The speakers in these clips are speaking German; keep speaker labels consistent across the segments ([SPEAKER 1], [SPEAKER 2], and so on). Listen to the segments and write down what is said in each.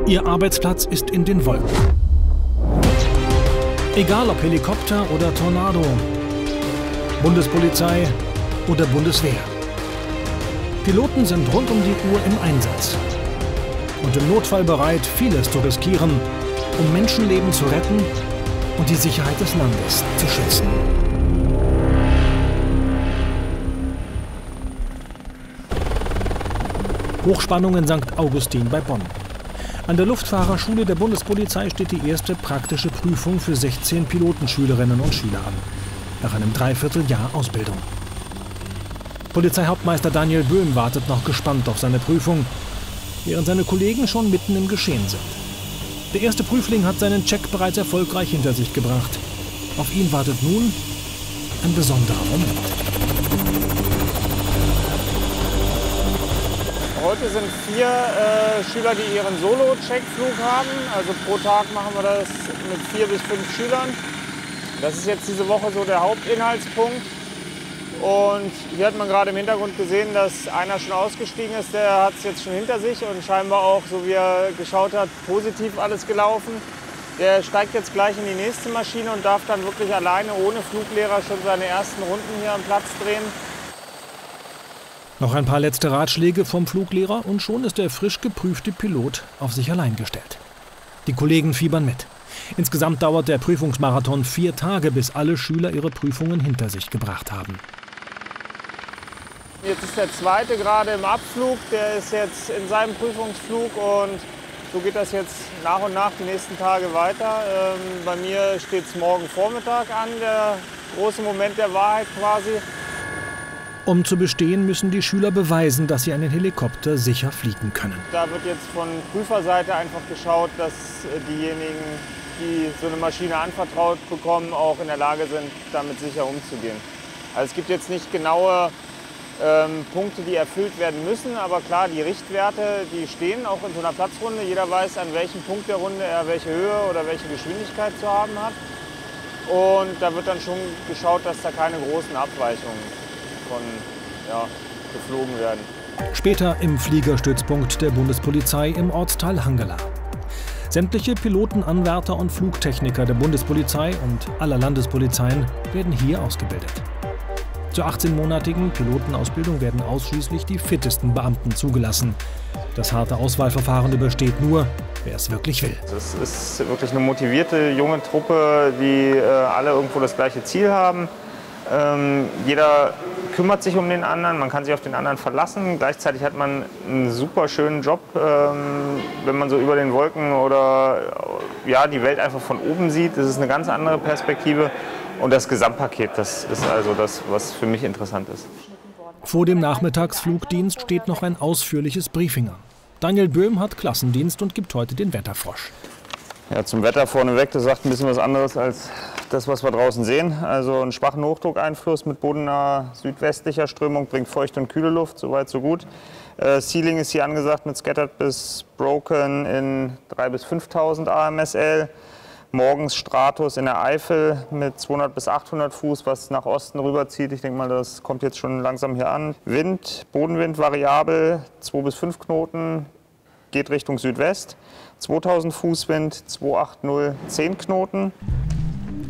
[SPEAKER 1] Ihr Arbeitsplatz ist in den Wolken. Egal ob Helikopter oder Tornado, Bundespolizei oder Bundeswehr. Piloten sind rund um die Uhr im Einsatz und im Notfall bereit, vieles zu riskieren, um Menschenleben zu retten und die Sicherheit des Landes zu schützen. Hochspannung in St. Augustin bei Bonn. An der Luftfahrerschule der Bundespolizei steht die erste praktische Prüfung für 16 Pilotenschülerinnen und Schüler an. Nach einem Dreivierteljahr Ausbildung. Polizeihauptmeister Daniel Böhm wartet noch gespannt auf seine Prüfung, während seine Kollegen schon mitten im Geschehen sind. Der erste Prüfling hat seinen Check bereits erfolgreich hinter sich gebracht. Auf ihn wartet nun ein besonderer Moment.
[SPEAKER 2] Heute sind 4 Schüler, die ihren Solo-Checkflug haben. Also pro Tag machen wir das mit 4 bis 5 Schülern. Das ist jetzt diese Woche so der Hauptinhaltspunkt. Und hier hat man gerade im Hintergrund gesehen, dass einer schon ausgestiegen ist. Der hat es jetzt schon hinter sich und scheinbar auch, so wie er geschaut hat, positiv alles gelaufen. Der steigt jetzt gleich in die nächste Maschine und darf dann wirklich alleine, ohne Fluglehrer, schon seine ersten Runden hier am Platz drehen.
[SPEAKER 1] Noch ein paar letzte Ratschläge vom Fluglehrer und schon ist der frisch geprüfte Pilot auf sich allein gestellt. Die Kollegen fiebern mit. Insgesamt dauert der Prüfungsmarathon 4 Tage, bis alle Schüler ihre Prüfungen hinter sich gebracht haben.
[SPEAKER 2] Jetzt ist der zweite gerade im Abflug, der ist jetzt in seinem Prüfungsflug und so geht das jetzt nach und nach die nächsten Tage weiter. Bei mir steht es morgen Vormittag an, der große Moment der Wahrheit quasi.
[SPEAKER 1] Um zu bestehen, müssen die Schüler beweisen, dass sie einen Helikopter sicher fliegen können.
[SPEAKER 2] Da wird jetzt von Prüferseite einfach geschaut, dass diejenigen, die so eine Maschine anvertraut bekommen, auch in der Lage sind, damit sicher umzugehen. Also es gibt jetzt nicht genaue Punkte, die erfüllt werden müssen, aber klar, die Richtwerte, die stehen auch in so einer Platzrunde. Jeder weiß, an welchem Punkt der Runde er welche Höhe oder welche Geschwindigkeit zu haben hat. Und da wird dann schon geschaut, dass da keine großen Abweichungen geflogen werden.
[SPEAKER 1] Später im Fliegerstützpunkt der Bundespolizei im Ortsteil Hangela. Sämtliche Piloten, Anwärter und Flugtechniker der Bundespolizei und aller Landespolizeien werden hier ausgebildet. Zur 18-monatigen Pilotenausbildung werden ausschließlich die fittesten Beamten zugelassen. Das harte Auswahlverfahren übersteht nur, wer es wirklich will.
[SPEAKER 2] Es ist wirklich eine motivierte junge Truppe, die alle irgendwo das gleiche Ziel haben. Jeder kümmert sich um den anderen, man kann sich auf den anderen verlassen. Gleichzeitig hat man einen super schönen Job, wenn man so über den Wolken oder die Welt einfach von oben sieht. Das ist eine ganz andere Perspektive. Und das Gesamtpaket, das ist also das, was für mich interessant ist.
[SPEAKER 1] Vor dem Nachmittagsflugdienst steht noch ein ausführliches Briefing an. Daniel Böhm hat Klassendienst und gibt heute den Wetterfrosch.
[SPEAKER 2] Ja, zum Wetter vorneweg, das sagt ein bisschen was anderes als das, was wir draußen sehen. Also einen schwachen Hochdruckeinfluss mit bodennaher südwestlicher Strömung bringt feuchte und kühle Luft, soweit so gut. Ceiling ist hier angesagt mit Scattered bis Broken in 3.000 bis 5.000 AMSL. Morgens Stratus in der Eifel mit 200 bis 800 Fuß, was nach Osten rüberzieht. Ich denke mal, das kommt jetzt schon langsam hier an. Wind, Bodenwind variabel, 2 bis 5 Knoten, geht Richtung Südwest. 2000 Fußwind, 280, 10 Knoten.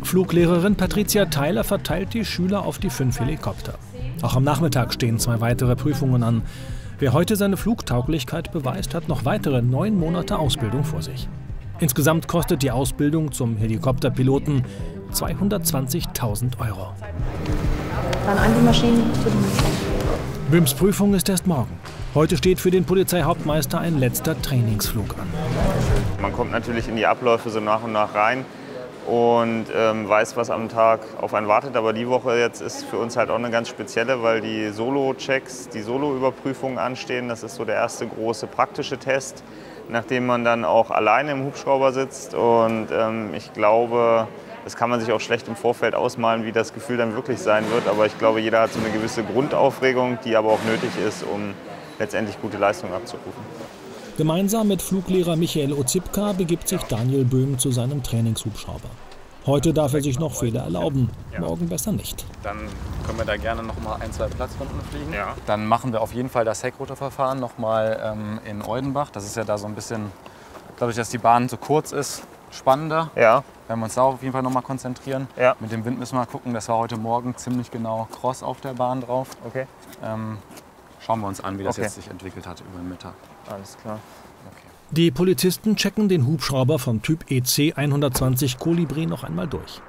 [SPEAKER 1] Fluglehrerin Patricia Theiler verteilt die Schüler auf die 5 Helikopter. Auch am Nachmittag stehen 2 weitere Prüfungen an. Wer heute seine Flugtauglichkeit beweist, hat noch weitere 9 Monate Ausbildung vor sich. Insgesamt kostet die Ausbildung zum Helikopterpiloten 220.000 €.
[SPEAKER 3] Dann an die Maschinen zu den Maschinen.
[SPEAKER 1] Böhms Prüfung ist erst morgen. Heute steht für den Polizeihauptmeister ein letzter Trainingsflug an.
[SPEAKER 2] Man kommt natürlich in die Abläufe so nach und nach rein und weiß, was am Tag auf einen wartet. Aber die Woche jetzt ist für uns halt auch eine ganz spezielle, weil die Solo-Checks, die Solo-Überprüfungen anstehen. Das ist so der erste große praktische Test, nachdem man dann auch alleine im Hubschrauber sitzt. Und ich glaube, das kann man sich auch schlecht im Vorfeld ausmalen, wie das Gefühl dann wirklich sein wird. Aber ich glaube, jeder hat so eine gewisse Grundaufregung, die aber auch nötig ist, um letztendlich gute Leistungen abzurufen.
[SPEAKER 1] Gemeinsam mit Fluglehrer Michael Ozipka begibt sich Daniel Böhm zu seinem Trainingshubschrauber. Heute darf er sich noch Fehler erlauben, morgen besser nicht.
[SPEAKER 4] Dann können wir da gerne noch mal 1, 2 Platzrunden fliegen.
[SPEAKER 2] Ja.
[SPEAKER 4] Dann machen wir auf jeden Fall das Heckrotorverfahren noch mal in Oldenbach. Das ist ja da so ein bisschen, dadurch, dass die Bahn so kurz ist, spannender.
[SPEAKER 2] Ja.
[SPEAKER 4] Werden wir uns da auf jeden Fall noch mal konzentrieren.
[SPEAKER 2] Ja.
[SPEAKER 4] Mit dem Wind müssen wir mal gucken. Das war heute Morgen ziemlich genau Cross auf der Bahn drauf.
[SPEAKER 2] Okay.
[SPEAKER 4] Schauen wir uns an, wie das jetzt sich entwickelt hat über den Mittag.
[SPEAKER 2] Alles klar.
[SPEAKER 1] Die Polizisten checken den Hubschrauber vom Typ EC 120 Kolibri noch einmal durch.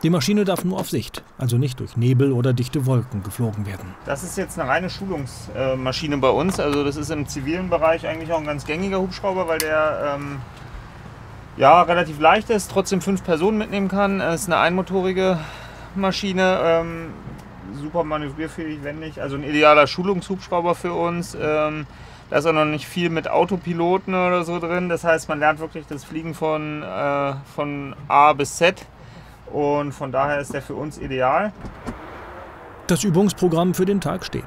[SPEAKER 1] Die Maschine darf nur auf Sicht, also nicht durch Nebel oder dichte Wolken geflogen werden.
[SPEAKER 2] Das ist jetzt eine reine Schulungsmaschine bei uns. Also das ist im zivilen Bereich eigentlich auch ein ganz gängiger Hubschrauber, weil der relativ leicht ist, trotzdem 5 Personen mitnehmen kann. Es ist eine einmotorige Maschine, super manövrierfähig, wendig. Also ein idealer Schulungshubschrauber für uns. Da ist auch noch nicht viel mit Autopiloten oder so drin. Das heißt, man lernt wirklich das Fliegen von A bis Z. Und von daher ist der für uns ideal.
[SPEAKER 1] Das Übungsprogramm für den Tag steht.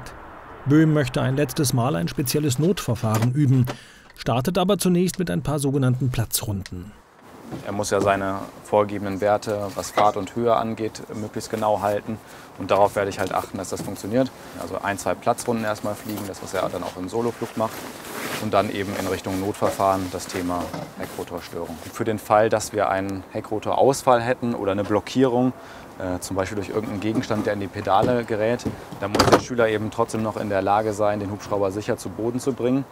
[SPEAKER 1] Böhm möchte ein letztes Mal ein spezielles Notverfahren üben, startet aber zunächst mit ein paar sogenannten Platzrunden.
[SPEAKER 4] Er muss ja seine vorgegebenen Werte, was Fahrt und Höhe angeht, möglichst genau halten. Und darauf werde ich halt achten, dass das funktioniert. Also 1, 2 Platzrunden erstmal fliegen, das was er dann auch im Soloflug macht. Und dann eben in Richtung Notverfahren das Thema Heckrotorstörung. Für den Fall, dass wir einen Heckrotorausfall hätten oder eine Blockierung, zum Beispiel durch irgendeinen Gegenstand, der in die Pedale gerät, dann muss der Schüler eben trotzdem noch in der Lage sein, den Hubschrauber sicher zu Boden zu bringen.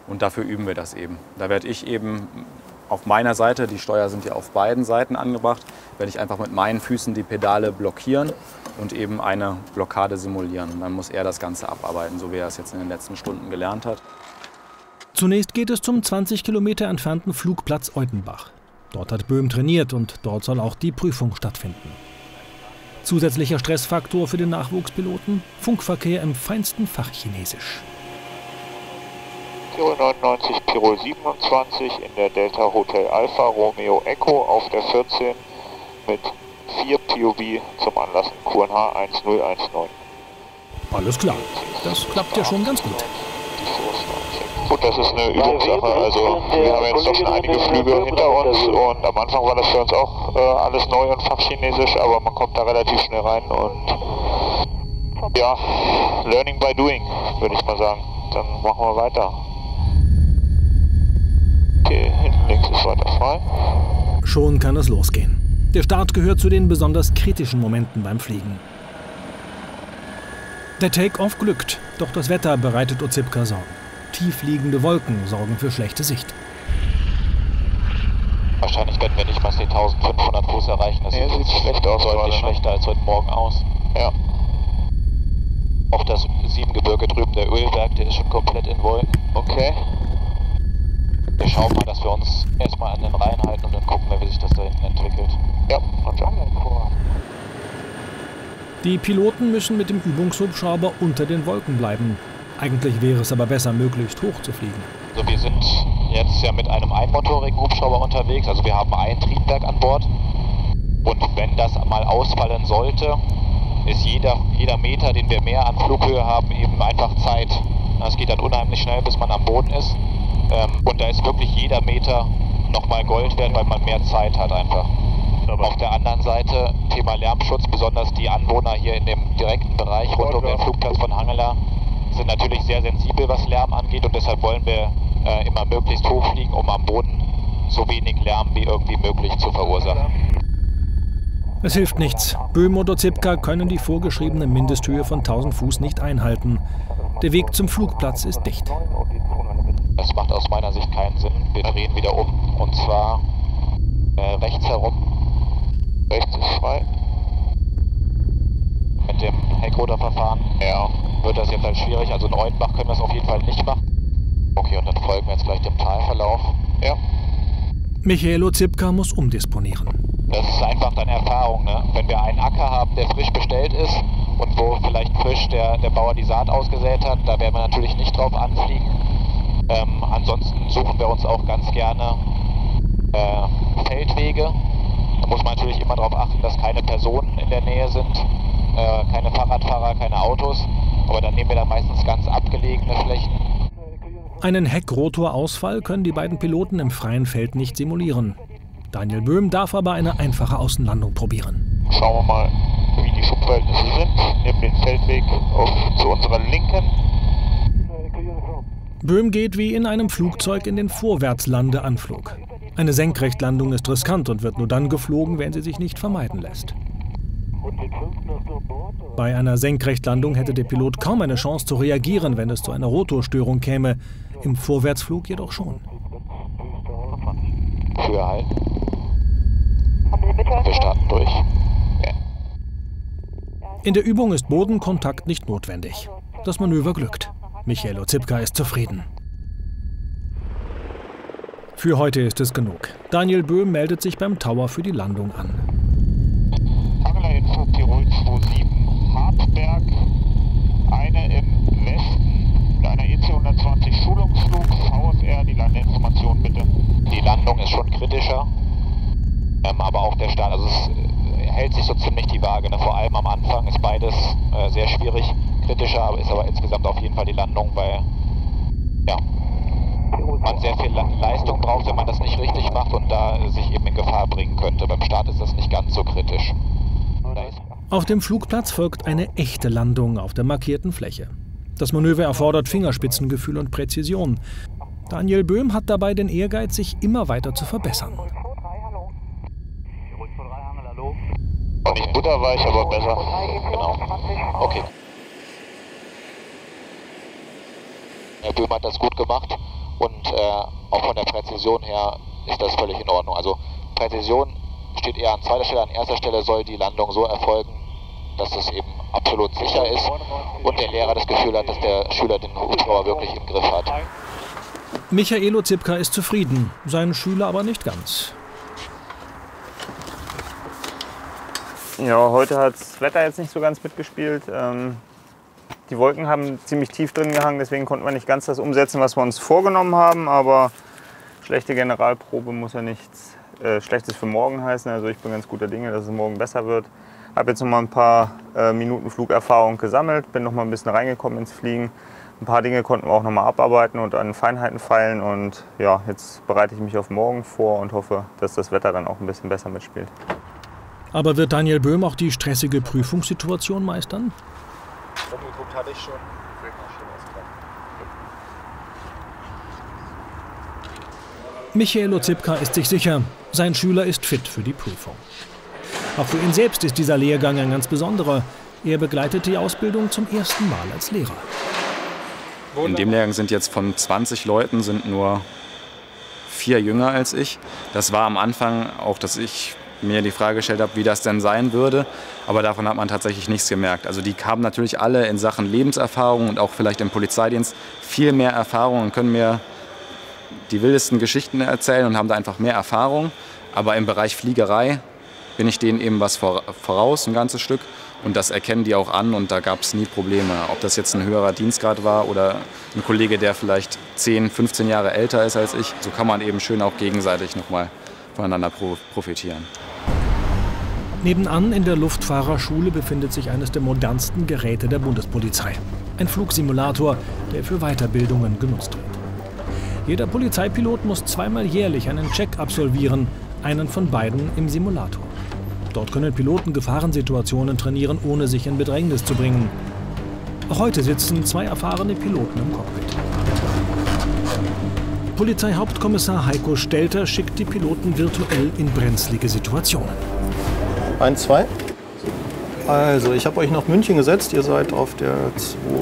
[SPEAKER 4] Und dafür üben wir das eben. Da werde ich eben auf meiner Seite, die Steuer sind ja auf beiden Seiten angebracht, werde ich einfach mit meinen Füßen die Pedale blockieren und eben eine Blockade simulieren. Und dann muss er das Ganze abarbeiten, so wie er es jetzt in den letzten Stunden gelernt hat.
[SPEAKER 1] Zunächst geht es zum 20 Kilometer entfernten Flugplatz Oldenbach. Dort hat Böhm trainiert und dort soll auch die Prüfung stattfinden. Zusätzlicher Stressfaktor für den Nachwuchspiloten: Funkverkehr im feinsten Fachchinesisch.
[SPEAKER 5] Tirol 99, Tirol 27 in der Delta Hotel Alpha Romeo Echo auf der 14 mit 4 POV zum Anlassen QNH 1019.
[SPEAKER 1] Alles klar, das klappt ja schon ganz gut.
[SPEAKER 5] Gut, das ist eine Übungssache, also wir haben jetzt doch schon einige Flüge hinter uns und am Anfang war das für uns auch alles neu und Fachchinesisch, aber man kommt da relativ schnell rein und ja, learning by doing, würde ich mal sagen. Dann machen wir weiter. Okay, hinten links ist weiter frei.
[SPEAKER 1] Schon kann es losgehen. Der Start gehört zu den besonders kritischen Momenten beim Fliegen. Der Take-Off glückt, doch das Wetter bereitet Ocypka Sorgen. Tief liegende Wolken sorgen für schlechte Sicht.
[SPEAKER 6] Wahrscheinlich werden wir nicht mal die 1500 Fuß erreichen. Das sieht schlecht aus, deutlich schlechter als heute Morgen aus. Ja. Auch das Siebengebirge drüben, der Ölberg, der ist schon komplett in Wolken. Okay. Wir schauen mal, dass wir uns erstmal an den Reihen halten und dann gucken wir, wie sich das da hinten entwickelt. Ja, und ja.
[SPEAKER 1] Die Piloten müssen mit dem Übungshubschrauber unter den Wolken bleiben. Eigentlich wäre es aber besser, möglichst hoch zu fliegen.
[SPEAKER 6] Also wir sind jetzt ja mit einem einmotorigen Hubschrauber unterwegs, also wir haben ein Triebwerk an Bord. Und wenn das mal ausfallen sollte, ist jeder Meter, den wir mehr an Flughöhe haben, eben einfach Zeit. Es geht dann unheimlich schnell, bis man am Boden ist. Und da ist wirklich jeder Meter nochmal Gold wert, weil man mehr Zeit hat einfach. Auf der anderen Seite, Thema Lärmschutz, besonders die Anwohner hier in dem direkten Bereich rund um den Flugplatz von Hangela sind natürlich sehr sensibel, was Lärm angeht, und deshalb wollen wir immer möglichst hoch fliegen, um am Boden so wenig Lärm wie irgendwie möglich zu verursachen.
[SPEAKER 1] Es hilft nichts. Böhm und Ocypka können die vorgeschriebene Mindesthöhe von 1000 Fuß nicht einhalten. Der Weg zum Flugplatz ist dicht.
[SPEAKER 6] Das macht aus meiner Sicht keinen Sinn. Wir drehen wieder um, und zwar rechts herum. Rechts ist frei. Mit dem Heckrotorverfahren wird das jetzt halt schwierig. Also in Oldenbach können wir es auf jeden Fall nicht machen. Okay, und dann folgen wir jetzt gleich dem Talverlauf. Ja.
[SPEAKER 1] Michael Ocypka muss umdisponieren.
[SPEAKER 6] Das ist einfach dann Erfahrung, ne? Wenn wir einen Acker haben, der frisch bestellt ist und wo vielleicht frisch der Bauer die Saat ausgesät hat, da werden wir natürlich nicht drauf anfliegen. Ansonsten suchen wir uns auch ganz gerne Feldwege. Da muss man natürlich immer darauf achten, dass keine Personen in der Nähe sind, keine Fahrradfahrer, keine Autos. Aber dann nehmen wir dann meistens ganz abgelegene Flächen.
[SPEAKER 1] Einen Heckrotorausfall können die beiden Piloten im freien Feld nicht simulieren. Daniel Böhm darf aber eine einfache Außenlandung probieren.
[SPEAKER 5] Schauen wir mal, wie die Schubverhältnisse sind. Nehmen den Feldweg zu unserer Linken.
[SPEAKER 1] Böhm geht wie in einem Flugzeug in den Vorwärtslandeanflug. Eine Senkrechtlandung ist riskant und wird nur dann geflogen, wenn sie sich nicht vermeiden lässt. Bei einer Senkrechtlandung hätte der Pilot kaum eine Chance zu reagieren, wenn es zu einer Rotorstörung käme. Im Vorwärtsflug jedoch schon.
[SPEAKER 5] Höher halten. Wir starten durch. Ja.
[SPEAKER 1] In der Übung ist Bodenkontakt nicht notwendig. Das Manöver glückt. Michael Ocypka ist zufrieden. Für heute ist es genug. Daniel Böhm meldet sich beim Tower für die Landung an.
[SPEAKER 5] Angler-Info Tirol 27, Hartberg, eine im Westen, einer EC-120 Schulungsflug, VFR, die Landeinformation bitte. Die Landung ist schon kritischer, aber auch der Start, also es hält sich so ziemlich die Waage, ne? Vor allem am Anfang ist beides sehr schwierig, kritischer, aber ist aber insgesamt auf jeden Fall die Landung, weil ja, man sehr viel Leistung braucht, wenn man das nicht richtig macht und da sich eben in Gefahr bringen könnte. Beim Start ist das nicht ganz so kritisch.
[SPEAKER 1] Auf dem Flugplatz folgt eine echte Landung auf der markierten Fläche. Das Manöver erfordert Fingerspitzengefühl und Präzision. Daniel Böhm hat dabei den Ehrgeiz, sich immer weiter zu verbessern.
[SPEAKER 5] Nicht butterweich, aber besser. Genau. Okay. Herr Böhm hat das gut gemacht und auch von der Präzision her ist das völlig in Ordnung. Also Präzision steht eher an zweiter Stelle, an erster Stelle soll die Landung so erfolgen, dass es eben absolut sicher ist und der Lehrer das Gefühl hat, dass der Schüler den Hubschrauber wirklich im Griff hat.
[SPEAKER 1] Michael Ocypka ist zufrieden, sein Schüler aber nicht ganz.
[SPEAKER 2] Ja, heute hat das Wetter jetzt nicht so ganz mitgespielt. Die Wolken haben ziemlich tief drin gehangen, deswegen konnten wir nicht ganz das umsetzen, was wir uns vorgenommen haben. Aber schlechte Generalprobe muss ja nichts Schlechtes für morgen heißen. Also ich bin ganz guter Dinge, dass es morgen besser wird. Habe jetzt noch mal ein paar Minuten Flugerfahrung gesammelt, bin noch mal ein bisschen reingekommen ins Fliegen. Ein paar Dinge konnten wir auch noch mal abarbeiten und an Feinheiten feilen. Und ja, jetzt bereite ich mich auf morgen vor und hoffe, dass das Wetter dann auch ein bisschen besser mitspielt.
[SPEAKER 1] Aber wird Daniel Böhm auch die stressige Prüfungssituation meistern?
[SPEAKER 7] Rumgeguckt hatte ich schon.
[SPEAKER 1] Michael Ocypka ist sich sicher, sein Schüler ist fit für die Prüfung. Auch für ihn selbst ist dieser Lehrgang ein ganz besonderer. Er begleitet die Ausbildung zum ersten Mal als Lehrer.
[SPEAKER 4] In dem Lehrgang sind jetzt von 20 Leuten sind nur 4 jünger als ich. Das war am Anfang auch, dass ich mir die Frage gestellt habe, wie das denn sein würde. Aber davon hat man tatsächlich nichts gemerkt. Also die haben natürlich alle in Sachen Lebenserfahrung und auch vielleicht im Polizeidienst viel mehr Erfahrung und können mir die wildesten Geschichten erzählen und haben da einfach mehr Erfahrung. Aber im Bereich Fliegerei bin ich denen eben was voraus, ein ganzes Stück. Und das erkennen die auch an und da gab es nie Probleme. Ob das jetzt ein höherer Dienstgrad war oder ein Kollege, der vielleicht 10, 15 Jahre älter ist als ich. So kann man eben schön auch gegenseitig nochmal voneinander profitieren.
[SPEAKER 1] Nebenan in der Luftfahrerschule befindet sich eines der modernsten Geräte der Bundespolizei. Ein Flugsimulator, der für Weiterbildungen genutzt wird. Jeder Polizeipilot muss zweimal jährlich einen Check absolvieren, einen von beiden im Simulator. Dort können Piloten Gefahrensituationen trainieren, ohne sich in Bedrängnis zu bringen. Auch heute sitzen 2 erfahrene Piloten im Cockpit. Polizeihauptkommissar Heiko Stelter schickt die Piloten virtuell in brenzlige Situationen.
[SPEAKER 7] 1, 2. Also, ich habe euch nach München gesetzt. Ihr seid auf der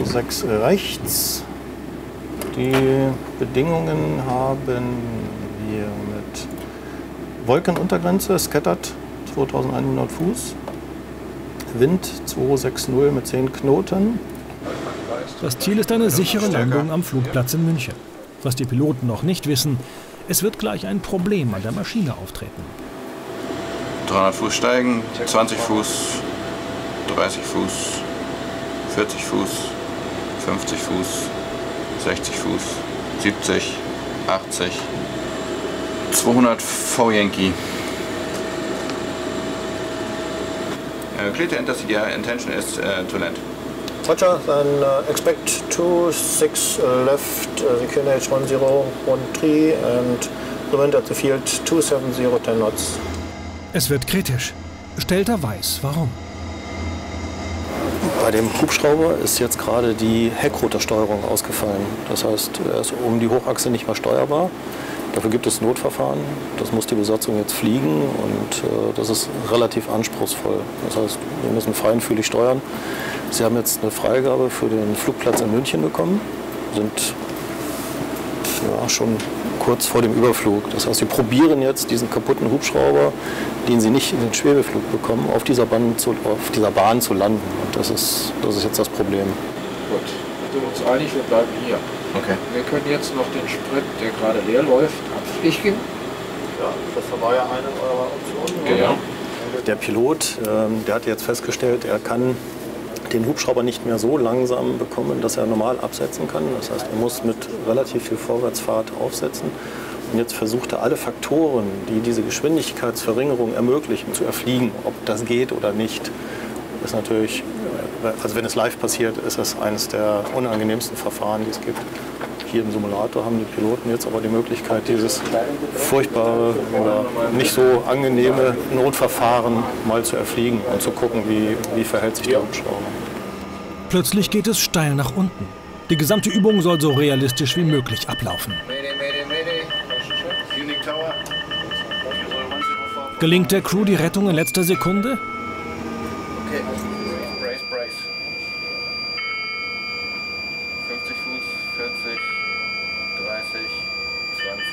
[SPEAKER 7] 26 rechts. Die Bedingungen haben wir mit Wolkenuntergrenze, scattert 2100 Fuß. Wind 260 mit 10 Knoten.
[SPEAKER 1] Das Ziel ist eine sichere Landung am Flugplatz in München. Was die Piloten noch nicht wissen, es wird gleich ein Problem an der Maschine auftreten.
[SPEAKER 8] 300 Fuß steigen, 20 Fuß, 30 Fuß, 40 Fuß, 50 Fuß, 60 Fuß, 70, 80, 200 V-Yankee. Clear to enter CDI, intention is to land.
[SPEAKER 7] Roger, then expect 26 left, the QNH 1013 and The wind at the field 270, 10 knots.
[SPEAKER 1] Es wird kritisch. Stelter weiß, warum.
[SPEAKER 7] Bei dem Hubschrauber ist jetzt gerade die Heckrotorsteuerung ausgefallen. Das heißt, er ist um die Hochachse nicht mehr steuerbar. Dafür gibt es Notverfahren. Das muss die Besatzung jetzt fliegen und das ist relativ anspruchsvoll. Das heißt, wir müssen feinfühlig steuern. Sie haben jetzt eine Freigabe für den Flugplatz in München bekommen, sind schon kurz vor dem Überflug. Das heißt, sie probieren jetzt diesen kaputten Hubschrauber, den sie nicht in den Schwebeflug bekommen, auf dieser Bahn zu landen. Und das ist jetzt das Problem.
[SPEAKER 9] Gut, wir sind uns einig, wir bleiben hier.
[SPEAKER 8] Okay.
[SPEAKER 9] Wir können jetzt noch den Sprit, der gerade leer läuft, abfliegen.
[SPEAKER 7] Ja, das war ja eine eurer Optionen.
[SPEAKER 9] Genau.
[SPEAKER 7] Der Pilot, der hat jetzt festgestellt, er kann den Hubschrauber nicht mehr so langsam bekommen, dass er normal absetzen kann. Das heißt, er muss mit relativ viel Vorwärtsfahrt aufsetzen. Und jetzt versucht er alle Faktoren, die diese Geschwindigkeitsverringerung ermöglichen, zu erfliegen. Ob das geht oder nicht, ist natürlich, also wenn es live passiert, ist es eines der unangenehmsten Verfahren, die es gibt. Hier im Simulator haben die Piloten jetzt aber die Möglichkeit, dieses furchtbare oder nicht so angenehme Notverfahren mal zu erfliegen und zu gucken, wie verhält sich der Hubschrauber.
[SPEAKER 1] Plötzlich geht es steil nach unten. Die gesamte Übung soll so realistisch wie möglich ablaufen. Gelingt der Crew die Rettung in letzter Sekunde?
[SPEAKER 8] Okay. Brace. 50 Fuß, 40, 30, 20,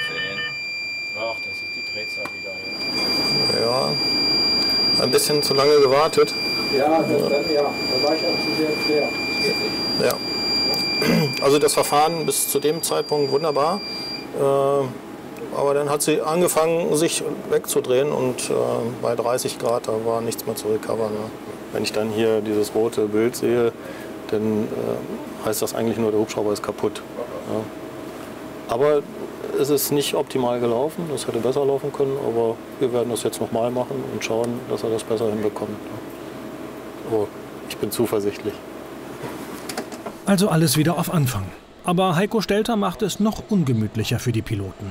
[SPEAKER 8] 10.
[SPEAKER 9] Ach, das ist die Drehzahl wieder jetzt.
[SPEAKER 7] Ja, ein bisschen zu lange gewartet.
[SPEAKER 9] Ja, da war ich auch zu sehr quer.
[SPEAKER 7] Ja. Also das Verfahren bis zu dem Zeitpunkt wunderbar. Aber dann hat sie angefangen, sich wegzudrehen und bei 30 Grad, da war nichts mehr zu recovern. Ne? Wenn ich dann hier dieses rote Bild sehe, dann heißt das eigentlich nur, der Hubschrauber ist kaputt. Ja. Aber es ist nicht optimal gelaufen, das hätte besser laufen können, aber wir werden das jetzt nochmal machen und schauen, dass er das besser hinbekommt. Ne? Aber ich bin zuversichtlich.
[SPEAKER 1] Also alles wieder auf Anfang. Aber Heiko Stelter macht es noch ungemütlicher für die Piloten.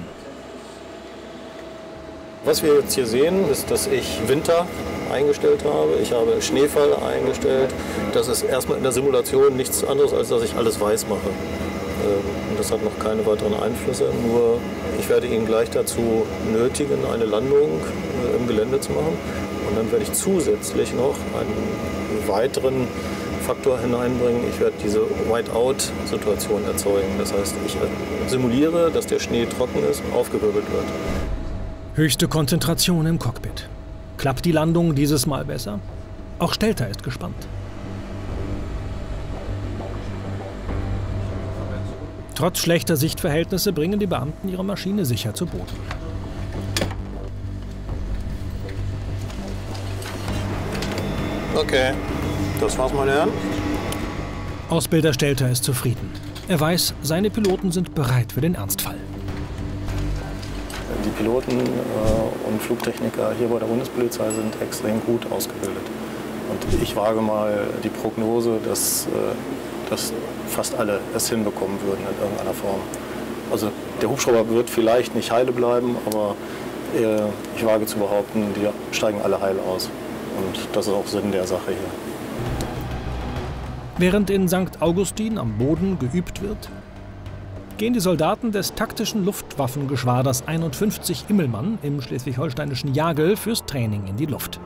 [SPEAKER 7] Was wir jetzt hier sehen, ist, dass ich Winter eingestellt habe. Ich habe Schneefall eingestellt. Das ist erstmal in der Simulation nichts anderes, als dass ich alles weiß mache. Und das hat noch keine weiteren Einflüsse. Nur ich werde ihn gleich dazu nötigen, eine Landung im Gelände zu machen. Und dann werde ich zusätzlich noch einen weiteren Faktor hineinbringen. Ich werde diese Whiteout-Situation erzeugen. Das heißt, ich simuliere, dass der Schnee trocken ist und aufgewirbelt wird.
[SPEAKER 1] Höchste Konzentration im Cockpit. Klappt die Landung dieses Mal besser? Auch Stelter ist gespannt. Trotz schlechter Sichtverhältnisse bringen die Beamten ihre Maschine sicher zu Boden.
[SPEAKER 7] Okay, das war's, meine Herren.
[SPEAKER 1] Ausbilder Stelter ist zufrieden. Er weiß, seine Piloten sind bereit für den Ernstfall.
[SPEAKER 7] Die Piloten und Flugtechniker hier bei der Bundespolizei sind extrem gut ausgebildet. Und ich wage mal die Prognose, dass fast alle es hinbekommen würden in irgendeiner Form. Also der Hubschrauber wird vielleicht nicht heile bleiben, aber ich wage zu behaupten, die steigen alle heil aus. Und das ist auch Sinn der Sache hier.
[SPEAKER 1] Während in St. Augustin am Boden geübt wird, gehen die Soldaten des taktischen Luftwaffengeschwaders 51 Immelmann im schleswig-holsteinischen Jagel fürs Training in die Luft.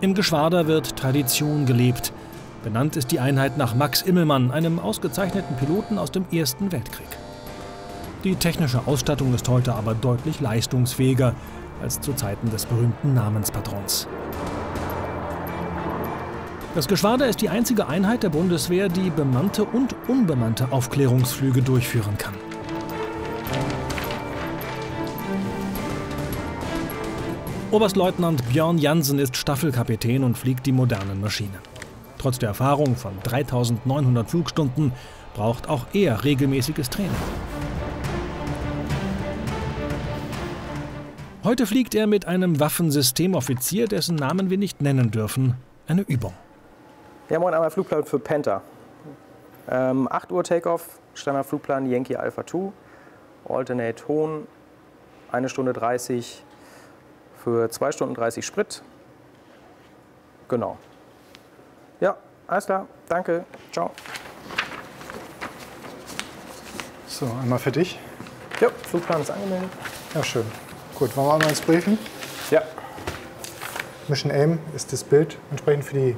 [SPEAKER 1] Im Geschwader wird Tradition gelebt. Benannt ist die Einheit nach Max Immelmann, einem ausgezeichneten Piloten aus dem Ersten Weltkrieg. Die technische Ausstattung ist heute aber deutlich leistungsfähiger als zu Zeiten des berühmten Namenspatrons. Das Geschwader ist die einzige Einheit der Bundeswehr, die bemannte und unbemannte Aufklärungsflüge durchführen kann. Oberstleutnant Björn Jansen ist Staffelkapitän und fliegt die modernen Maschinen. Trotz der Erfahrung von 3900 Flugstunden braucht auch er regelmäßiges Training. Heute fliegt er mit einem Waffensystemoffizier, dessen Namen wir nicht nennen dürfen, eine Übung.
[SPEAKER 10] Ja, moin, einmal Flugplan für Panther. 8 Uhr Takeoff, Standardflugplan Yankee Alpha 2, Alternate Hohn, 1 Stunde 30 für 2 Stunden 30 Sprit. Genau. Ja, alles klar, danke, ciao.
[SPEAKER 11] So, einmal für dich.
[SPEAKER 10] Ja, Flugplan ist angemeldet.
[SPEAKER 11] Ja, schön. Gut, wollen wir einmal ins Briefing?
[SPEAKER 10] Ja.
[SPEAKER 11] Mission Aim ist das Bild entsprechend für die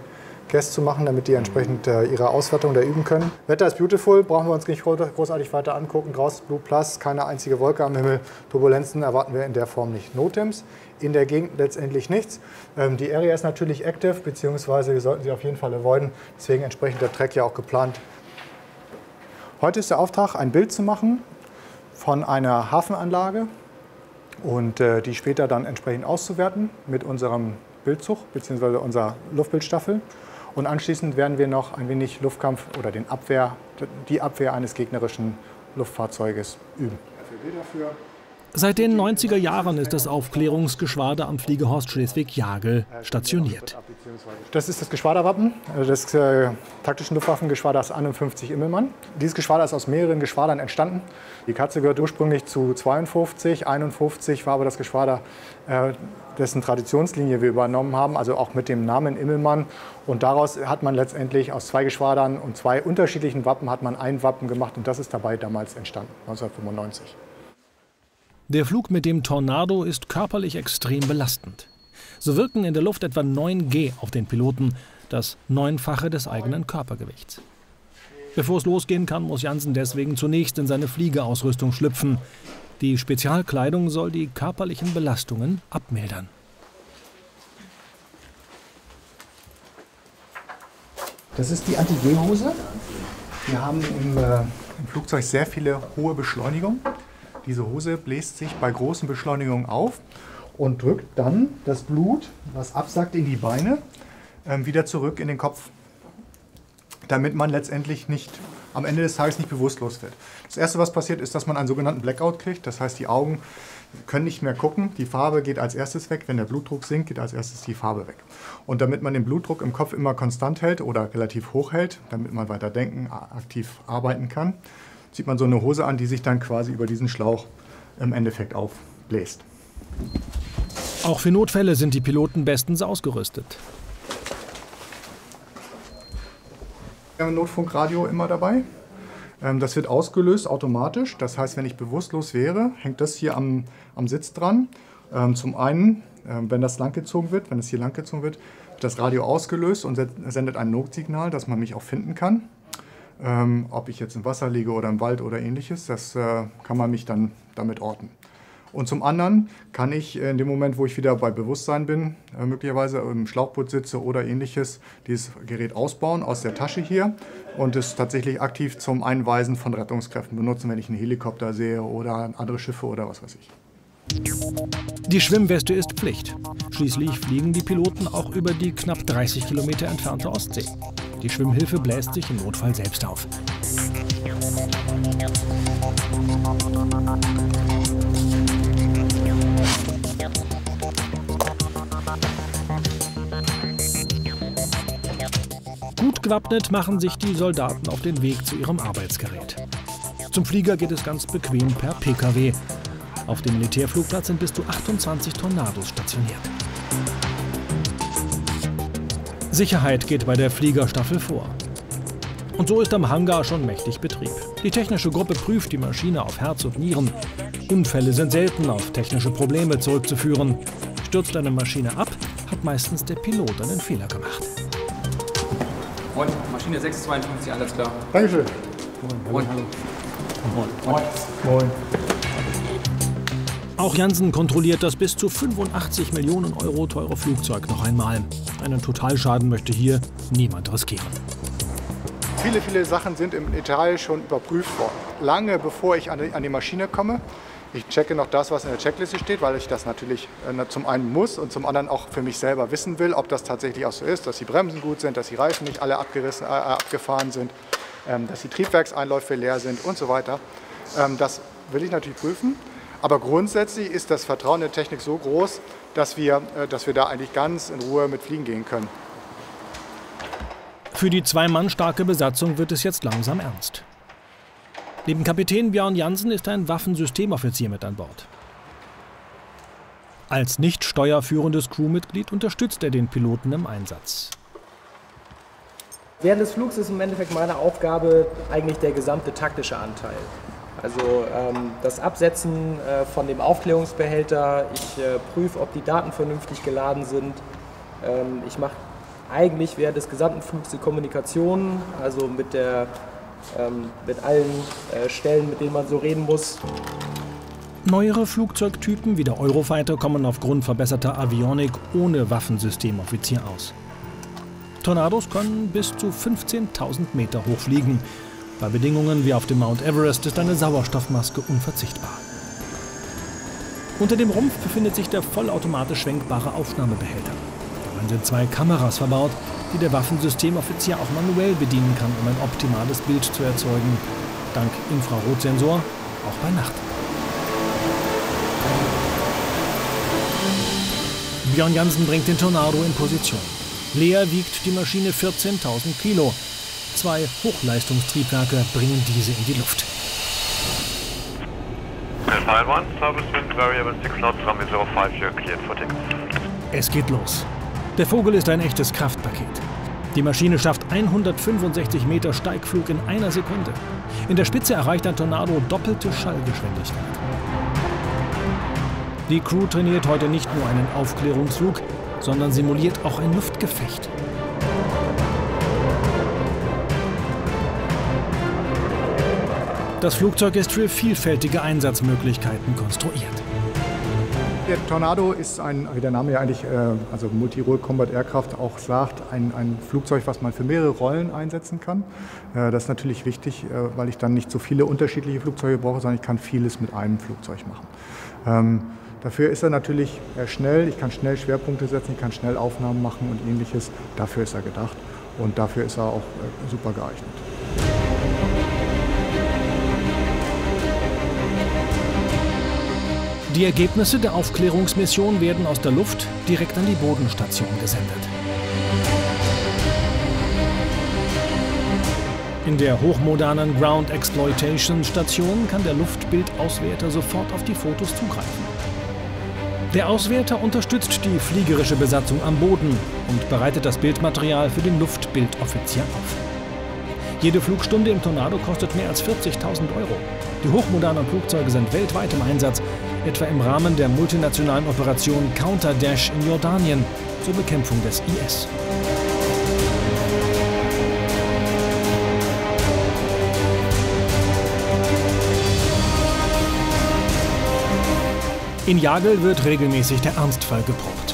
[SPEAKER 11] Gäste zu machen, damit die entsprechend ihre Auswertung da üben können. Wetter ist beautiful, brauchen wir uns nicht großartig weiter angucken. Draußen Blue Plus, keine einzige Wolke am Himmel. Turbulenzen erwarten wir in der Form nicht. NOTAMs, in der Gegend letztendlich nichts. Die Area ist natürlich active, beziehungsweise wir sollten sie auf jeden Fall avoiden. Deswegen entsprechend der Track ja auch geplant. Heute ist der Auftrag, ein Bild zu machen von einer Hafenanlage und die später dann entsprechend auszuwerten mit unserem Bildzug bzw. unserer Luftbildstaffel. Und anschließend werden wir noch ein wenig Luftkampf oder die Abwehr eines gegnerischen Luftfahrzeuges üben.
[SPEAKER 1] Seit den 90er Jahren ist das Aufklärungsgeschwader am Fliegehorst Schleswig-Jagel stationiert.
[SPEAKER 11] Das ist das Geschwaderwappen des taktischen Luftwaffengeschwaders 51 Immelmann. Dieses Geschwader ist aus mehreren Geschwadern entstanden. Die Katze gehört ursprünglich zu 52, 51 war aber das Geschwader, dessen Traditionslinie wir übernommen haben, also auch mit dem Namen Immelmann. Und daraus hat man letztendlich aus 2 Geschwadern und 2 unterschiedlichen Wappen hat man ein Wappen gemacht und das ist dabei damals entstanden, 1995.
[SPEAKER 1] Der Flug mit dem Tornado ist körperlich extrem belastend. So wirken in der Luft etwa 9 G auf den Piloten, das 9-fache des eigenen Körpergewichts. Bevor es losgehen kann, muss Jansen deswegen zunächst in seine Fliegeausrüstung schlüpfen. Die Spezialkleidung soll die körperlichen Belastungen abmildern.
[SPEAKER 11] Das ist die Anti-G-Hose. Wir haben im Flugzeug sehr viele hohe Beschleunigungen. Diese Hose bläst sich bei großen Beschleunigungen auf und drückt dann das Blut, was absackt, in die Beine, wieder zurück in den Kopf, damit man letztendlich nicht am Ende des Tages nicht bewusstlos wird. Das Erste, was passiert, ist, dass man einen sogenannten Blackout kriegt. Das heißt, die Augen können nicht mehr gucken. Die Farbe geht als erstes weg. Wenn der Blutdruck sinkt, geht als erstes die Farbe weg. Und damit man den Blutdruck im Kopf immer konstant hält oder relativ hoch hält, damit man weiter denken, aktiv arbeiten kann, zieht man so eine Hose an, die sich dann quasi über diesen Schlauch im Endeffekt aufbläst.
[SPEAKER 1] Auch für Notfälle sind die Piloten bestens ausgerüstet.
[SPEAKER 11] Wir haben ein Notfunkradio immer dabei. Das wird ausgelöst automatisch. Das heißt, wenn ich bewusstlos wäre, hängt das hier am Sitz dran. Zum einen, wenn das langgezogen wird, wenn es hier langgezogen wird, wird das Radio ausgelöst und sendet ein Notsignal, dass man mich auch finden kann. Ob ich jetzt im Wasser liege oder im Wald oder ähnliches, das kann man mich dann damit orten. Und zum anderen kann ich in dem Moment, wo ich wieder bei Bewusstsein bin, möglicherweise im Schlauchboot sitze oder ähnliches, dieses Gerät ausbauen aus der Tasche hier und es tatsächlich aktiv zum Einweisen von Rettungskräften benutzen, wenn ich einen Helikopter sehe oder andere Schiffe oder was weiß ich.
[SPEAKER 1] Die Schwimmweste ist Pflicht. Schließlich fliegen die Piloten auch über die knapp 30 Kilometer entfernte Ostsee. Die Schwimmhilfe bläst sich im Notfall selbst auf. Gut gewappnet machen sich die Soldaten auf den Weg zu ihrem Arbeitsgerät. Zum Flieger geht es ganz bequem per Pkw. Auf dem Militärflugplatz sind bis zu 28 Tornados stationiert. Sicherheit geht bei der Fliegerstaffel vor. Und so ist am Hangar schon mächtig Betrieb. Die technische Gruppe prüft die Maschine auf Herz und Nieren. Unfälle sind selten auf technische Probleme zurückzuführen. Stürzt eine Maschine ab, hat meistens der Pilot einen Fehler gemacht.
[SPEAKER 12] Moin, Maschine 652, alles klar.
[SPEAKER 11] Dankeschön.
[SPEAKER 12] Moin.
[SPEAKER 11] Moin. Moin. Moin.
[SPEAKER 1] Auch Jansen kontrolliert das bis zu 85 Millionen Euro teure Flugzeug noch einmal. Einen Totalschaden möchte hier niemand riskieren.
[SPEAKER 11] Viele Sachen sind im Detail schon überprüft worden. Lange bevor ich an die Maschine komme. Ich checke noch das, was in der Checkliste steht, weil ich das natürlich zum einen muss und zum anderen auch für mich selber wissen will, ob das tatsächlich auch so ist, dass die Bremsen gut sind, dass die Reifen nicht alle abgefahren sind, dass die Triebwerkseinläufe leer sind und so weiter. Das will ich natürlich prüfen. Aber grundsätzlich ist das Vertrauen in der Technik so groß, dass wir da eigentlich ganz in Ruhe mit fliegen gehen können.
[SPEAKER 1] Für die 2 Mann starke Besatzung wird es jetzt langsam ernst. Neben Kapitän Björn Jansen ist ein Waffensystemoffizier mit an Bord. Als nicht steuerführendes Crewmitglied unterstützt er den Piloten im Einsatz.
[SPEAKER 10] Während des Flugs ist im Endeffekt meine Aufgabe eigentlich der gesamte taktische Anteil. Also das Absetzen von dem Aufklärungsbehälter, ich prüfe, ob die Daten vernünftig geladen sind. Ich mache eigentlich während des gesamten Flugs die Kommunikation, also mit allen Stellen, mit denen man so reden muss.
[SPEAKER 1] Neuere Flugzeugtypen wie der Eurofighter kommen aufgrund verbesserter Avionik ohne Waffensystemoffizier aus. Tornados können bis zu 15.000 Meter hoch fliegen. Bei Bedingungen wie auf dem Mount Everest ist eine Sauerstoffmaske unverzichtbar. Unter dem Rumpf befindet sich der vollautomatisch schwenkbare Aufnahmebehälter. Darin sind 2 Kameras verbaut, die der Waffensystemoffizier auch manuell bedienen kann, um ein optimales Bild zu erzeugen. Dank Infrarotsensor auch bei Nacht. Björn Jansen bringt den Tornado in Position. Leer wiegt die Maschine 14.000 Kilo. 2 Hochleistungstriebwerke bringen diese in die Luft. Es geht los. Der Vogel ist ein echtes Kraftpaket. Die Maschine schafft 165 Meter Steigflug in einer Sekunde. In der Spitze erreicht ein Tornado doppelte Schallgeschwindigkeit. Die Crew trainiert heute nicht nur einen Aufklärungsflug, sondern simuliert auch ein Luftgefecht. Das Flugzeug ist für vielfältige Einsatzmöglichkeiten konstruiert.
[SPEAKER 11] Der Tornado ist wie der Name ja eigentlich, also Multi-Role Combat Aircraft auch sagt, ein Flugzeug, was man für mehrere Rollen einsetzen kann. Das ist natürlich wichtig, weil ich dann nicht so viele unterschiedliche Flugzeuge brauche, sondern ich kann vieles mit einem Flugzeug machen. Dafür ist er natürlich schnell, ich kann schnell Schwerpunkte setzen, ich kann schnell Aufnahmen machen und Ähnliches. Dafür ist er gedacht und dafür ist er auch super geeignet.
[SPEAKER 1] Die Ergebnisse der Aufklärungsmission werden aus der Luft direkt an die Bodenstation gesendet. In der hochmodernen Ground Exploitation Station kann der Luftbildauswerter sofort auf die Fotos zugreifen. Der Auswerter unterstützt die fliegerische Besatzung am Boden und bereitet das Bildmaterial für den Luftbildoffizier auf. Jede Flugstunde im Tornado kostet mehr als 40.000 €. Die hochmodernen Flugzeuge sind weltweit im Einsatz, etwa im Rahmen der multinationalen Operation Counter Dash in Jordanien zur Bekämpfung des IS. In Jagel wird regelmäßig der Ernstfall geprobt.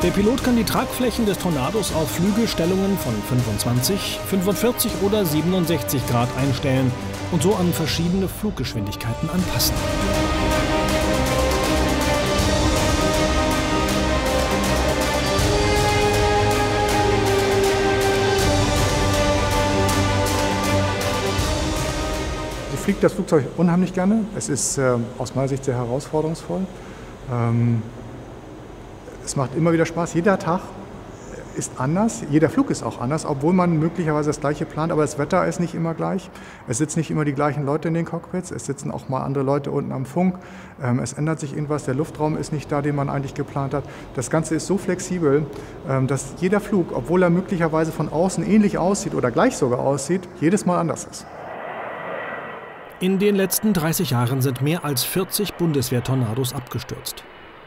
[SPEAKER 1] Der Pilot kann die Tragflächen des Tornados auf Flügelstellungen von 25, 45 oder 67 Grad einstellen und so an verschiedene Fluggeschwindigkeiten anpassen.
[SPEAKER 11] Ich fliege das Flugzeug unheimlich gerne. Es ist aus meiner Sicht sehr herausforderungsvoll. Es macht immer wieder Spaß. Jeder Tag ist anders. Jeder Flug ist auch anders, obwohl man möglicherweise das Gleiche plant. Aber das Wetter ist nicht immer gleich. Es sitzen nicht immer die gleichen Leute in den Cockpits. Es sitzen auch mal andere Leute unten am Funk. Es ändert sich irgendwas. Der Luftraum ist nicht da, den man eigentlich geplant hat. Das Ganze ist so flexibel, dass jeder Flug, obwohl er möglicherweise von außen ähnlich aussieht oder gleich sogar aussieht, jedes Mal anders ist.
[SPEAKER 1] In den letzten 30 Jahren sind mehr als 40 Bundeswehr-Tornados abgestürzt.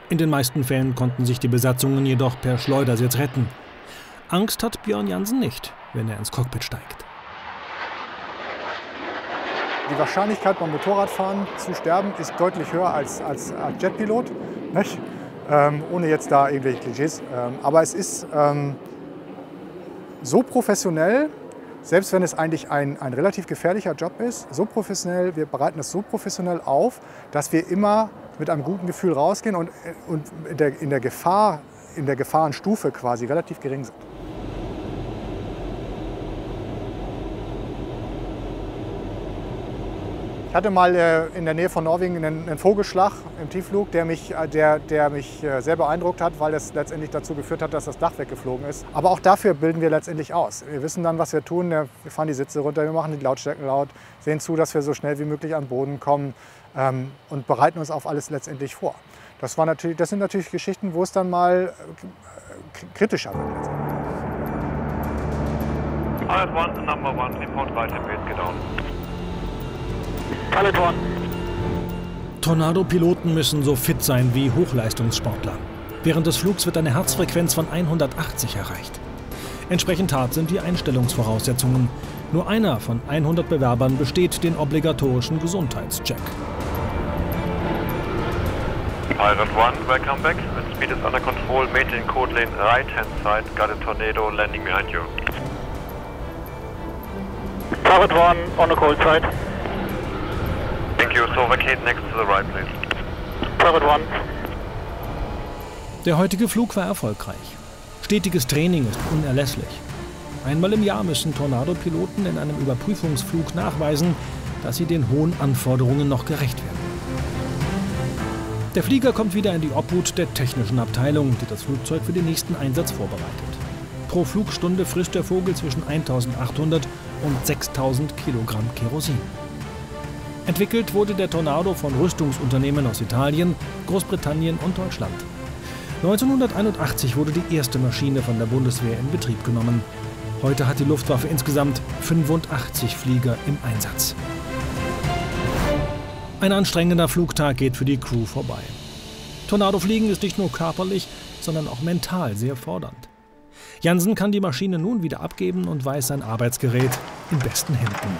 [SPEAKER 1] In den meisten Fällen konnten sich die Besatzungen jedoch per Schleudersitz retten. Angst hat Björn Jansen nicht, wenn er ins Cockpit steigt.
[SPEAKER 11] Die Wahrscheinlichkeit beim Motorradfahren zu sterben ist deutlich höher als Jetpilot, nicht? Ohne jetzt da irgendwelche Klischees. Aber es ist so professionell, selbst wenn es eigentlich ein relativ gefährlicher Job ist, so professionell, wir bereiten es so professionell auf, dass wir immer mit einem guten Gefühl rausgehen und in der Gefahrenstufe quasi relativ gering sind. Ich hatte mal in der Nähe von Norwegen einen Vogelschlag im Tiefflug, der mich sehr beeindruckt hat, weil es letztendlich dazu geführt hat, dass das Dach weggeflogen ist. Aber auch dafür bilden wir letztendlich aus. Wir wissen dann, was wir tun. Wir fahren die Sitze runter, wir machen die Lautstärken laut, sehen zu, dass wir so schnell wie möglich an den Boden kommen und bereiten uns auf alles letztendlich vor. Das sind natürlich Geschichten, wo es dann mal kritischer wird.
[SPEAKER 13] Pilot 1, number 1, report right and base, get down.
[SPEAKER 14] Pilot 1.
[SPEAKER 1] Tornado-Piloten müssen so fit sein wie Hochleistungssportler. Während des Flugs wird eine Herzfrequenz von 180 erreicht. Entsprechend hart sind die Einstellungsvoraussetzungen. Nur einer von 100 Bewerbern besteht den obligatorischen Gesundheitscheck.
[SPEAKER 13] Pilot 1, welcome back. The speed is under control. Maintain code lane right hand side. Got a tornado landing behind you.
[SPEAKER 14] Pilot 1 on the cold side.
[SPEAKER 13] Thank you. So vacate next to the right, please.
[SPEAKER 14] Pilot 1.
[SPEAKER 1] Der heutige Flug war erfolgreich. Stetiges Training ist unerlässlich. Einmal im Jahr müssen Tornado-Piloten in einem Überprüfungsflug nachweisen, dass sie den hohen Anforderungen noch gerecht werden. Der Flieger kommt wieder in die Obhut der technischen Abteilung, die das Flugzeug für den nächsten Einsatz vorbereitet. Pro Flugstunde frisst der Vogel zwischen 1.800 und 6.000 Kilogramm Kerosin. Entwickelt wurde der Tornado von Rüstungsunternehmen aus Italien, Großbritannien und Deutschland. 1981 wurde die erste Maschine von der Bundeswehr in Betrieb genommen. Heute hat die Luftwaffe insgesamt 85 Flieger im Einsatz. Ein anstrengender Flugtag geht für die Crew vorbei. Tornadofliegen ist nicht nur körperlich, sondern auch mental sehr fordernd. Jansen kann die Maschine nun wieder abgeben und weiß sein Arbeitsgerät in besten Händen.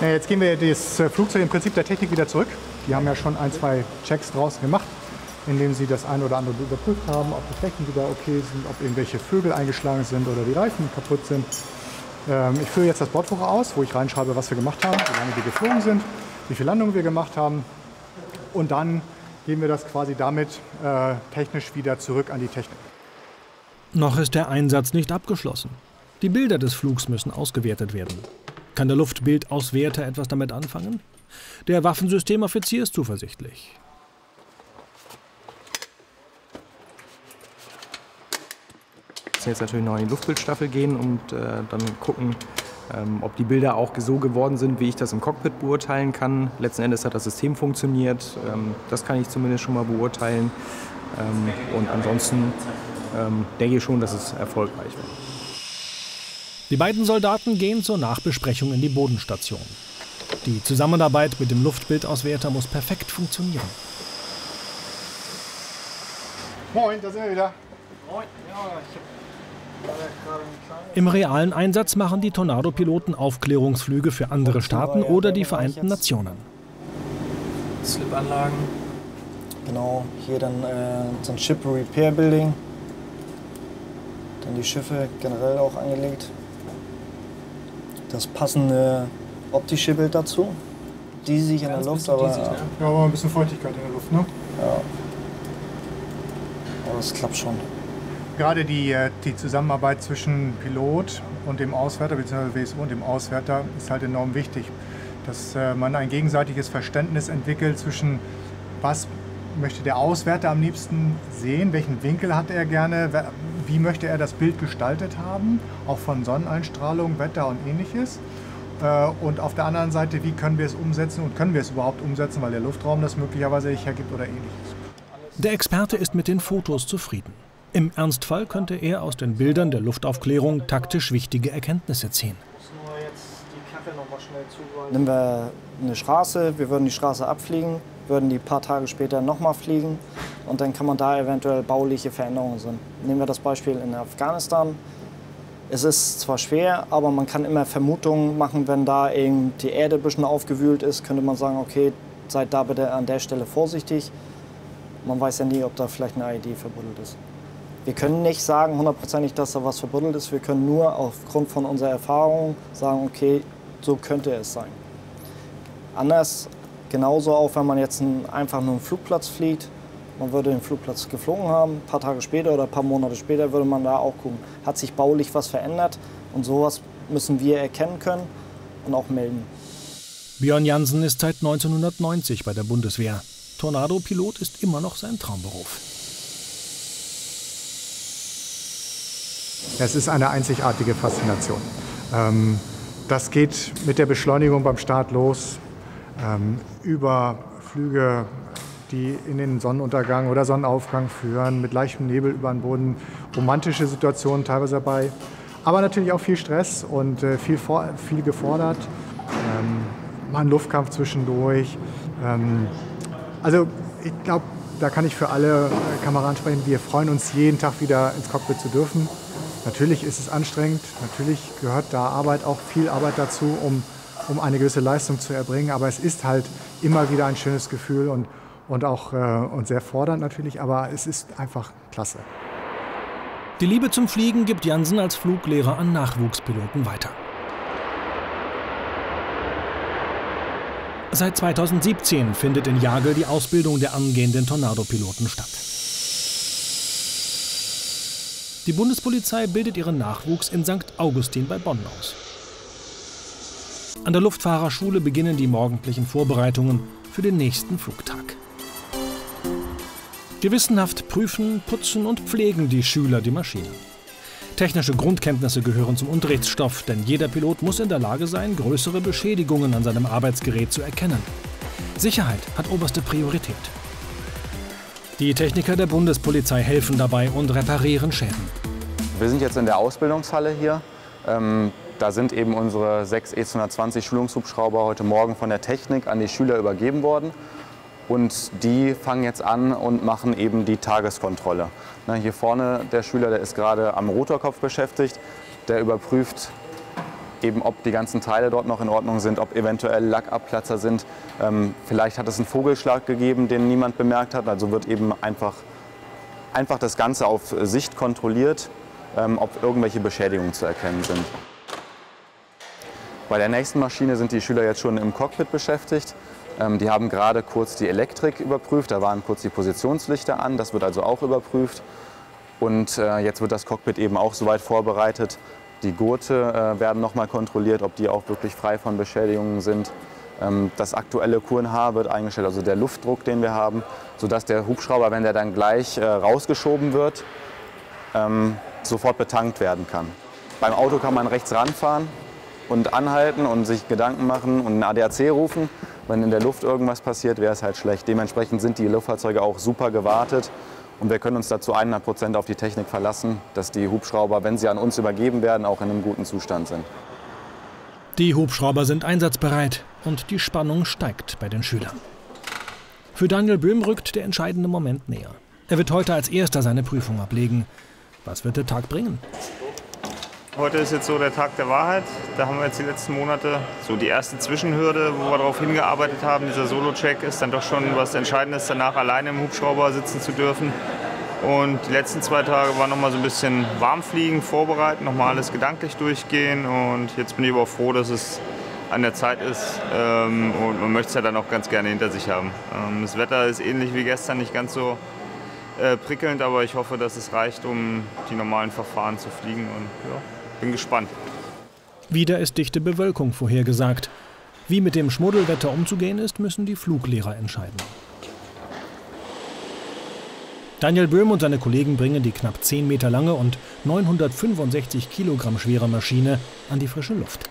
[SPEAKER 11] Jetzt gehen wir das Flugzeug im Prinzip der Technik wieder zurück. Die haben ja schon ein, zwei Checks draußen gemacht, indem sie das eine oder andere überprüft haben, ob die Flächen wieder okay sind, ob irgendwelche Vögel eingeschlagen sind oder die Reifen kaputt sind. Ich führe jetzt das Bordbuch aus, wo ich reinschreibe, was wir gemacht haben, wie lange wir geflogen sind, wie viele Landungen wir gemacht haben. Und dann gehen wir das quasi damit technisch wieder zurück an die Technik.
[SPEAKER 1] Noch ist der Einsatz nicht abgeschlossen. Die Bilder des Flugs müssen ausgewertet werden. Kann der Luftbildauswerter etwas damit anfangen? Der Waffensystemoffizier ist zuversichtlich.
[SPEAKER 10] Jetzt natürlich noch in die Luftbildstaffel gehen und dann gucken, ob die Bilder auch so geworden sind, wie ich das im Cockpit beurteilen kann. Letzten Endes hat das System funktioniert, das kann ich zumindest schon mal beurteilen. Und ansonsten denke ich schon, dass es erfolgreich war.
[SPEAKER 1] Die beiden Soldaten gehen zur Nachbesprechung in die Bodenstation. Die Zusammenarbeit mit dem Luftbildauswerter muss perfekt funktionieren.
[SPEAKER 11] Moin, da sind wir wieder.
[SPEAKER 14] Moin. Ja,
[SPEAKER 1] Im realen Einsatz machen die Tornado-Piloten Aufklärungsflüge für andere Staaten oder die Vereinten Nationen.
[SPEAKER 15] Slipanlagen. Genau, hier dann so ein Ship Repair Building. Dann die Schiffe generell auch angelegt. Das passende optische Bild dazu. Diesig in der Luft, aber...
[SPEAKER 11] Diesig, ne? Ja, aber ein bisschen Feuchtigkeit in der Luft, ne?
[SPEAKER 15] Ja. Aber das klappt schon.
[SPEAKER 11] Gerade die Zusammenarbeit zwischen Pilot und dem Auswerter, bzw. WSU und dem Auswerter, ist halt enorm wichtig. Dass man ein gegenseitiges Verständnis entwickelt zwischen, was möchte der Auswerter am liebsten sehen, welchen Winkel hat er gerne, wie möchte er das Bild gestaltet haben, auch von Sonneneinstrahlung, Wetter und Ähnliches. Und auf der anderen Seite, wie können wir es umsetzen und können wir es überhaupt umsetzen, weil der Luftraum das möglicherweise nicht hergibt oder Ähnliches.
[SPEAKER 1] Der Experte ist mit den Fotos zufrieden. Im Ernstfall könnte er aus den Bildern der Luftaufklärung taktisch wichtige Erkenntnisse ziehen.
[SPEAKER 15] Nehmen wir eine Straße, wir würden die Straße abfliegen, würden die ein paar Tage später nochmal fliegen und dann kann man da eventuell bauliche Veränderungen sehen. Nehmen wir das Beispiel in Afghanistan. Es ist zwar schwer, aber man kann immer Vermutungen machen, wenn da eben die Erde ein bisschen aufgewühlt ist, könnte man sagen, okay, seid da bitte an der Stelle vorsichtig. Man weiß ja nie, ob da vielleicht eine ID verbuddelt ist. Wir können nicht sagen hundertprozentig, dass da was verbuddelt ist. Wir können nur aufgrund von unserer Erfahrung sagen, okay, so könnte es sein. Anders, genauso auch, wenn man jetzt einfach nur einen Flugplatz fliegt Man würde den Flugplatz geflogen haben, ein paar Tage später oder ein paar Monate später würde man da auch gucken, hat sich baulich was verändert, und sowas müssen wir erkennen können und auch melden.
[SPEAKER 1] Björn Jansen ist seit 1990 bei der Bundeswehr. Tornado-Pilot ist immer noch sein Traumberuf.
[SPEAKER 11] Es ist eine einzigartige Faszination. Das geht mit der Beschleunigung beim Start los, über Flüge, die in den Sonnenuntergang oder Sonnenaufgang führen, mit leichtem Nebel über den Boden, romantische Situationen teilweise dabei, aber natürlich auch viel Stress und viel gefordert, mal ein Luftkampf zwischendurch. Also ich glaube, da kann ich für alle Kameraden sprechen, wir freuen uns jeden Tag wieder ins Cockpit zu dürfen. Natürlich ist es anstrengend, natürlich gehört da auch viel Arbeit dazu, um eine gewisse Leistung zu erbringen, aber es ist halt immer wieder ein schönes Gefühl und auch und sehr fordernd natürlich, aber es ist einfach klasse.
[SPEAKER 1] Die Liebe zum Fliegen gibt Jansen als Fluglehrer an Nachwuchspiloten weiter. Seit 2017 findet in Jagel die Ausbildung der angehenden Tornado-Piloten statt. Die Bundespolizei bildet ihren Nachwuchs in St. Augustin bei Bonn aus. An der Luftfahrerschule beginnen die morgendlichen Vorbereitungen für den nächsten Flugtag. Gewissenhaft prüfen, putzen und pflegen die Schüler die Maschinen. Technische Grundkenntnisse gehören zum Unterrichtsstoff, denn jeder Pilot muss in der Lage sein, größere Beschädigungen an seinem Arbeitsgerät zu erkennen. Sicherheit hat oberste Priorität. Die Techniker der Bundespolizei helfen dabei und reparieren Schäden.
[SPEAKER 4] Wir sind jetzt in der Ausbildungshalle hier. Da sind eben unsere 6 E220 Schulungshubschrauber heute Morgen von der Technik an die Schüler übergeben worden. Und die fangen jetzt an und machen eben die Tageskontrolle. Hier vorne der Schüler, der ist gerade am Rotorkopf beschäftigt. Der überprüft eben, ob die ganzen Teile dort noch in Ordnung sind, ob eventuell Lackabplatzer sind. Vielleicht hat es einen Vogelschlag gegeben, den niemand bemerkt hat. Also wird eben einfach das Ganze auf Sicht kontrolliert, ob irgendwelche Beschädigungen zu erkennen sind. Bei der nächsten Maschine sind die Schüler jetzt schon im Cockpit beschäftigt. Die haben gerade kurz die Elektrik überprüft, da waren kurz die Positionslichter an, das wird also auch überprüft. Und jetzt wird das Cockpit eben auch soweit vorbereitet. Die Gurte werden nochmal kontrolliert, ob die auch wirklich frei von Beschädigungen sind. Das aktuelle QNH wird eingestellt, also der Luftdruck, den wir haben, sodass der Hubschrauber, wenn der dann gleich rausgeschoben wird, sofort betankt werden kann. Beim Auto kann man rechts ranfahren und anhalten und sich Gedanken machen und einen ADAC rufen. Wenn in der Luft irgendwas passiert, wäre es halt schlecht. Dementsprechend sind die Luftfahrzeuge auch super gewartet. Und wir können uns dazu 100% auf die Technik verlassen, dass die Hubschrauber, wenn sie an uns übergeben werden, auch in einem guten Zustand sind.
[SPEAKER 1] Die Hubschrauber sind einsatzbereit und die Spannung steigt bei den Schülern. Für Daniel Böhm rückt der entscheidende Moment näher. Er wird heute als erster seine Prüfung ablegen. Was wird der Tag bringen?
[SPEAKER 2] Heute ist jetzt so der Tag der Wahrheit. Da haben wir jetzt die letzten Monate so die erste Zwischenhürde, wo wir darauf hingearbeitet haben. Dieser Solo-Check ist dann doch schon was Entscheidendes, danach alleine im Hubschrauber sitzen zu dürfen. Und die letzten 2 Tage waren noch mal so ein bisschen Warmfliegen, vorbereiten, noch mal alles gedanklich durchgehen. Und jetzt bin ich aber froh, dass es an der Zeit ist. Und man möchte es ja dann auch ganz gerne hinter sich haben. Das Wetter ist ähnlich wie gestern, nicht ganz so prickelnd, aber ich hoffe, dass es reicht, um die normalen Verfahren zu fliegen. Und ja, bin gespannt.
[SPEAKER 1] Wieder ist dichte Bewölkung vorhergesagt. Wie mit dem Schmuddelwetter umzugehen ist, müssen die Fluglehrer entscheiden. Daniel Böhm und seine Kollegen bringen die knapp 10 Meter lange und 965 Kilogramm schwere Maschine an die frische Luft.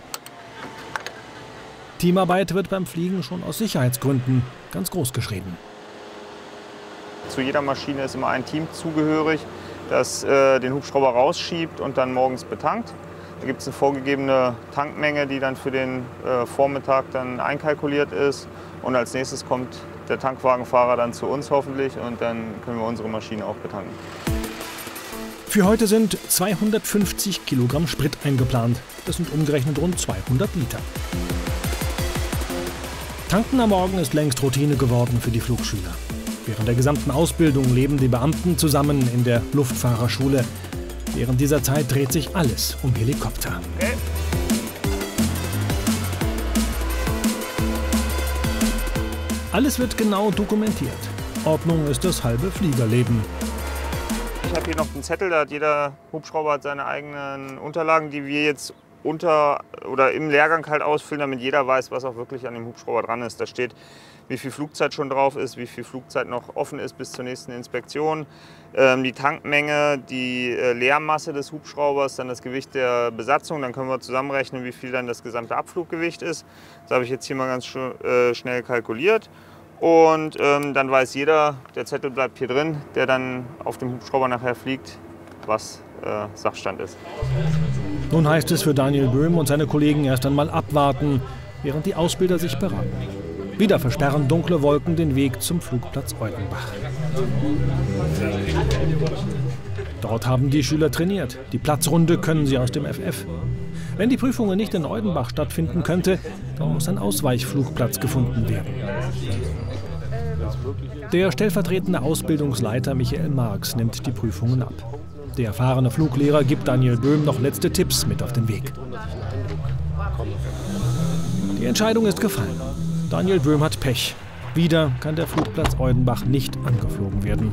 [SPEAKER 1] Teamarbeit wird beim Fliegen schon aus Sicherheitsgründen ganz groß geschrieben.
[SPEAKER 2] Zu jeder Maschine ist immer ein Team zugehörig, das den Hubschrauber rausschiebt und dann morgens betankt. Da gibt es eine vorgegebene Tankmenge, die dann für den Vormittag dann einkalkuliert ist. Und als nächstes kommt der Tankwagenfahrer dann zu uns hoffentlich und dann können wir unsere Maschine auch betanken.
[SPEAKER 1] Für heute sind 250 Kilogramm Sprit eingeplant. Das sind umgerechnet rund 200 Liter. Tanken am Morgen ist längst Routine geworden für die Flugschüler. Während der gesamten Ausbildung leben die Beamten zusammen in der Luftfahrerschule. Während dieser Zeit dreht sich alles um Helikopter.
[SPEAKER 2] Okay.
[SPEAKER 1] Alles wird genau dokumentiert. Ordnung ist das halbe Fliegerleben.
[SPEAKER 2] Ich habe hier noch einen Zettel, da hat jeder Hubschrauber hat seine eigenen Unterlagen, die wir jetzt im Lehrgang halt ausfüllen, damit jeder weiß, was auch wirklich an dem Hubschrauber dran ist. Da steht, wie viel Flugzeit schon drauf ist, wie viel Flugzeit noch offen ist bis zur nächsten Inspektion, die Tankmenge, die Leermasse des Hubschraubers, dann das Gewicht der Besatzung. Dann können wir zusammenrechnen, wie viel dann das gesamte Abfluggewicht ist. Das habe ich jetzt hier mal ganz schnell kalkuliert. Und dann weiß jeder, der Zettel bleibt hier drin, der dann auf dem Hubschrauber nachher fliegt, was Sachstand ist.
[SPEAKER 1] Nun heißt es für Daniel Böhm und seine Kollegen erst einmal abwarten, während die Ausbilder sich beraten. Wieder versperren dunkle Wolken den Weg zum Flugplatz Eudenbach. Dort haben die Schüler trainiert. Die Platzrunde können sie aus dem FF. Wenn die Prüfungen nicht in Eudenbach stattfinden könnte, dann muss ein Ausweichflugplatz gefunden werden. Der stellvertretende Ausbildungsleiter Michael Marx nimmt die Prüfungen ab. Der erfahrene Fluglehrer gibt Daniel Böhm noch letzte Tipps mit auf den Weg. Die Entscheidung ist gefallen. Daniel Böhm hat Pech. Wieder kann der Flugplatz Eudenbach nicht angeflogen werden.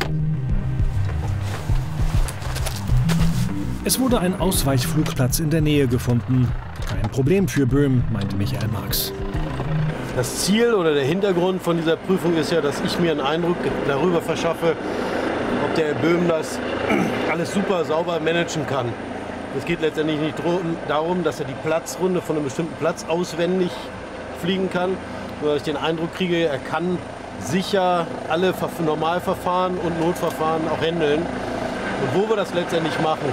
[SPEAKER 1] Es wurde ein Ausweichflugplatz in der Nähe gefunden. Kein Problem für Böhm, meinte Michael Marx.
[SPEAKER 16] Das Ziel oder der Hintergrund von dieser Prüfung ist ja, dass ich mir einen Eindruck darüber verschaffe, ob der Herr Böhm das alles super sauber managen kann. Es geht letztendlich nicht darum, dass er die Platzrunde von einem bestimmten Platz auswendig fliegen kann, sondern dass ich den Eindruck kriege, er kann sicher alle Normalverfahren und Notverfahren auch handeln. Und wo wir das letztendlich machen,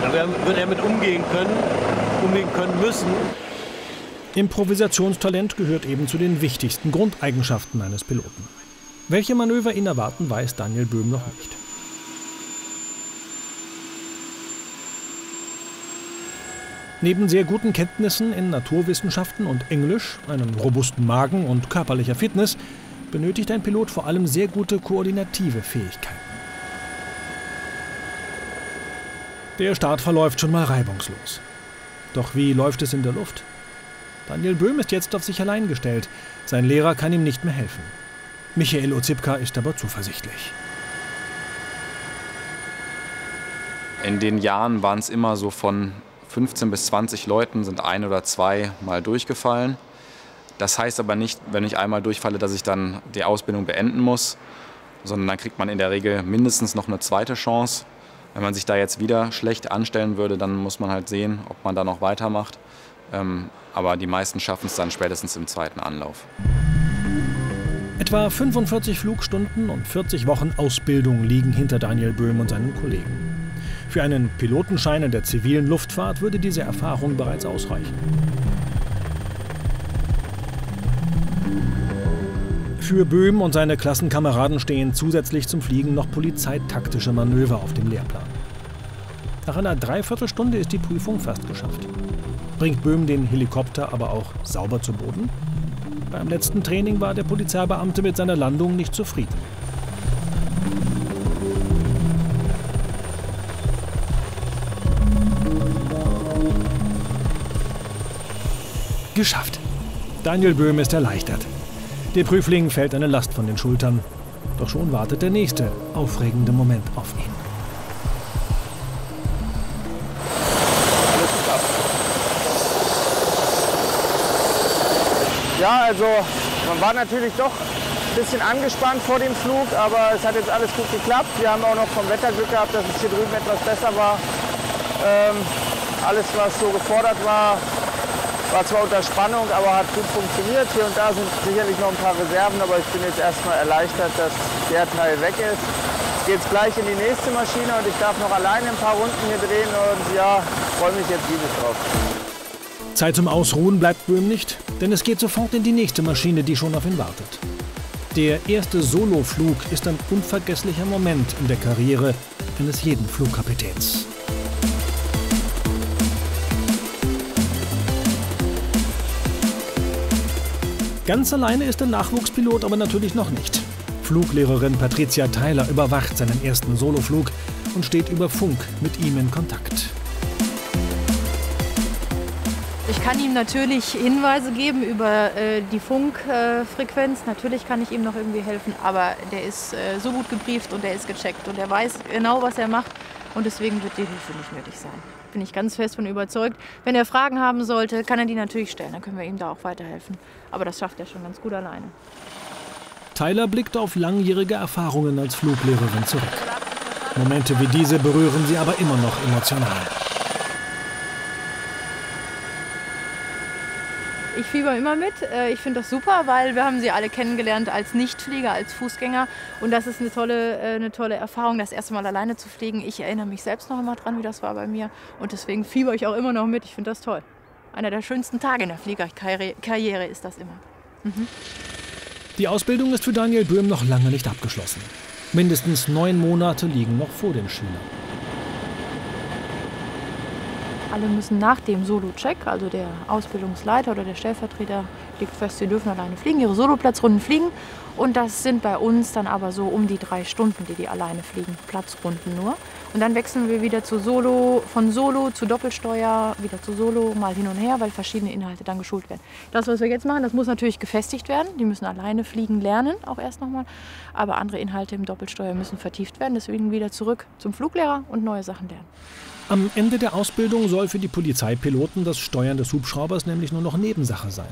[SPEAKER 16] da wird er mit umgehen können müssen.
[SPEAKER 1] Improvisationstalent gehört eben zu den wichtigsten Grundeigenschaften eines Piloten. Welche Manöver ihn erwarten, weiß Daniel Böhm noch nicht. Neben sehr guten Kenntnissen in Naturwissenschaften und Englisch, einem robusten Magen und körperlicher Fitness benötigt ein Pilot vor allem sehr gute koordinative Fähigkeiten. Der Start verläuft schon mal reibungslos. Doch wie läuft es in der Luft? Daniel Böhm ist jetzt auf sich allein gestellt. Sein Lehrer kann ihm nicht mehr helfen. Michael Ozipka ist aber zuversichtlich.
[SPEAKER 4] In den Jahren waren es immer so von 15 bis 20 Leuten sind 1 oder 2 mal durchgefallen. Das heißt aber nicht, wenn ich einmal durchfalle, dass ich dann die Ausbildung beenden muss, sondern dann kriegt man in der Regel mindestens noch eine zweite Chance. Wenn man sich da jetzt wieder schlecht anstellen würde, dann muss man halt sehen, ob man da noch weitermacht. Aber die meisten schaffen es dann spätestens im zweiten Anlauf.
[SPEAKER 1] Etwa 45 Flugstunden und 40 Wochen Ausbildung liegen hinter Daniel Böhm und seinen Kollegen. Für einen Pilotenschein in der zivilen Luftfahrt würde diese Erfahrung bereits ausreichen. Für Böhm und seine Klassenkameraden stehen zusätzlich zum Fliegen noch polizeitaktische Manöver auf dem Lehrplan. Nach einer Dreiviertelstunde ist die Prüfung fast geschafft. Bringt Böhm den Helikopter aber auch sauber zu Boden? Beim letzten Training war der Polizeibeamte mit seiner Landung nicht zufrieden. Geschafft! Daniel Böhm ist erleichtert. Der Prüfling fällt eine Last von den Schultern. Doch schon wartet der nächste aufregende Moment auf ihn.
[SPEAKER 2] Ja, also man war natürlich doch ein bisschen angespannt vor dem Flug, aber es hat jetzt alles gut geklappt. Wir haben auch noch vom Wetter Glück gehabt, dass es hier drüben etwas besser war. Alles, was so gefordert war, war zwar unter Spannung, aber hat gut funktioniert. Hier und da sind sicherlich noch ein paar Reserven, aber ich bin jetzt erstmal erleichtert, dass der Teil weg ist. Jetzt geht es gleich in die nächste Maschine und ich darf noch alleine ein paar Runden hier drehen und ja, freue mich jetzt riesig drauf.
[SPEAKER 1] Zeit zum Ausruhen bleibt Böhm nicht, denn es geht sofort in die nächste Maschine, die schon auf ihn wartet. Der erste Soloflug ist ein unvergesslicher Moment in der Karriere eines jeden Flugkapitäns. Ganz alleine ist der Nachwuchspilot aber natürlich noch nicht. Fluglehrerin Patricia Tyler überwacht seinen ersten Soloflug und steht über Funk mit ihm in Kontakt.
[SPEAKER 3] Ich kann ihm natürlich Hinweise geben über die Funkfrequenz. Natürlich kann ich ihm noch irgendwie helfen, aber der ist so gut gebrieft und der ist gecheckt und er weiß genau, was er macht und deswegen wird die Hilfe nicht nötig sein. Bin ich ganz fest von überzeugt. Wenn er Fragen haben sollte, kann er die natürlich stellen. Dann können wir ihm da auch weiterhelfen. Aber das schafft er schon ganz gut alleine.
[SPEAKER 1] Tyler blickt auf langjährige Erfahrungen als Fluglehrerin zurück. Momente wie diese berühren sie aber immer noch emotional.
[SPEAKER 3] Ich fieber immer mit. Ich finde das super, weil wir haben sie alle kennengelernt als Nichtflieger, als Fußgänger. Und das ist eine tolle Erfahrung, das erste Mal alleine zu fliegen. Ich erinnere mich selbst noch immer dran, wie das war bei mir. Und deswegen fieber ich auch immer noch mit. Ich finde das toll. Einer der schönsten Tage in der Fliegerkarriere ist das immer. Mhm.
[SPEAKER 1] Die Ausbildung ist für Daniel Böhm noch lange nicht abgeschlossen. Mindestens 9 Monate liegen noch vor den Schülern.
[SPEAKER 3] Alle müssen nach dem Solo-Check, also der Ausbildungsleiter oder der Stellvertreter legt fest, sie dürfen alleine fliegen, ihre Soloplatzrunden fliegen. Und das sind bei uns dann aber so um die 3 Stunden, die alleine fliegen, Platzrunden nur. Und dann wechseln wir wieder zu von Solo zu Doppelsteuer, wieder zu Solo, mal hin und her, weil verschiedene Inhalte dann geschult werden. Das, was wir jetzt machen, das muss natürlich gefestigt werden. Die müssen alleine fliegen lernen, auch erst nochmal. Aber andere Inhalte im Doppelsteuer müssen vertieft werden. Deswegen wieder zurück zum Fluglehrer und neue Sachen lernen.
[SPEAKER 1] Am Ende der Ausbildung soll für die Polizeipiloten das Steuern des Hubschraubers nämlich nur noch Nebensache sein.